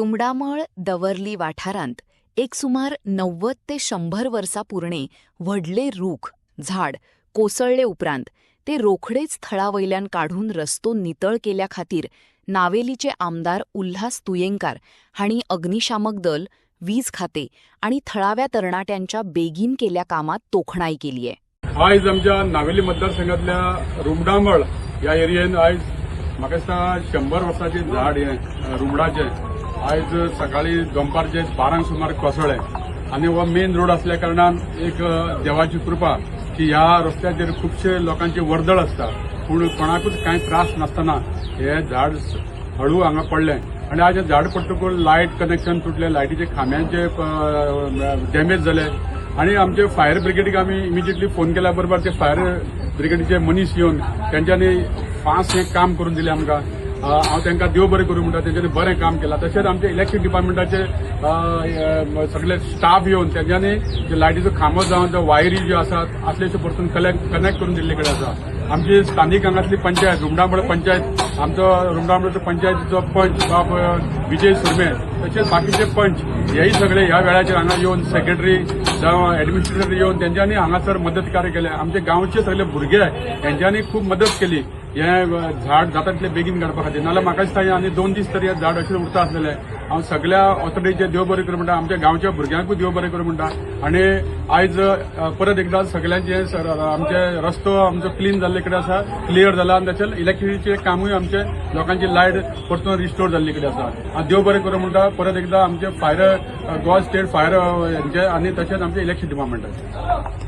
रुमडामळ दवर्ली वाठारांत एक सुमार 90 ते 100 वर्सां पुरणे व्हडले रूख झाड कोसळले उपरांत ते रोखडेच थळावयल्यान काढून रस्तो नितळ केल्या खातीर नावेलीचे आमदार उल्हास तुयेंकार हांणी अग्निशामक दल, वीज खाते आणि थळाव्या तरणाट्यांच्या बेगीन केल्या कामात तोखणाय केली आहे. आयज आमच्या नावेली मतदारसंघातल्या रुमडामळ ह्या एरियेन आयज म्हाका दिसता 100 वर्सांचे झाड हें रुमडाचें आयज सकाळी दनपारचे 12 सुमार कोसळ्ळें आनी हो मेन रोड असल्या कारणान एक देवाची कृपा की ह्या रस्त्याचेर खुबशे लोकांची वर्दळ आसता पूण कोणाकूच कांय त्रास नासतना हे झाड हळू हांगा पडलें आनी आज झाड पडटकूच लायट कनेक्शन तुटलें, लायटीचे खांब्यांचे डॅमेज जाले आनी आमचे फायर ब्रिगेडीक आमी इमिजिएटली फोन केल्या बरोबर ते फायर ब्रिगेडीचे मनीस येवन तेंच्यांनी फास्ट हें काम करून दिलें आमकां. हांव तांकां देव बरें करूं म्हणटा, तेंच्यांनी बरें काम केलां. तशेंच आमचे इलेक्ट्रीक डिपार्टमेंटाचे सगळे स्टाफ येवन तेंच्यांनी जे लायटीचो खांबो जावन त्या वायरी ज्यो आसात असलेशे परतून कनेक्ट करून दिल्ले कडेन आसा. आमची स्थानीक हांगातली पंचायत रुमडामळ पंचायत, आमचो रुमडामळचो पंचायतीचो पंच बाब विजय सुरमे, तशेंच बाकीचे पंच हेय सगळे ह्या वेळाचेर हांगा येवन सेक्रेटरी जावं एडमिनिस्ट्रेटर येवन तेंच्यांनी हांगासर मदत कार्य केलें. आमचे गांवचे सगळे भुरगे तेंच्यांनी खूब मदत केली हें झाड जाता तितले बेगीन काडपा खातीर. नाल्यार म्हाका दिसता आनी 2 दीस तरी हें झाड अशें उरता आसलेलें. हांव सगळ्या ऑथॉरिटीचे देव बरें करूं म्हणटा, आमच्या गांवच्या भुरग्यांकूय देव बरें करूं म्हणटा आनी आयज परत एकदां सगळ्यांचे आमचे रस्तो आमचो क्लीन जाल्ले कडेन आसा, क्लियर जाला आनी तशेंच इलेक्ट्रिसिटीचें कामूय आमचे लोकांची लायट परतून रिस्टोर जाल्ली कडेन आसा. हांव देव बरें करूं म्हणटा परत एकदां आमचे फायर गोवा स्टेट फायर हेंचे आनी तशेंच आमचे इलेक्ट्रिसिटी डिपार्टमेंटाचे.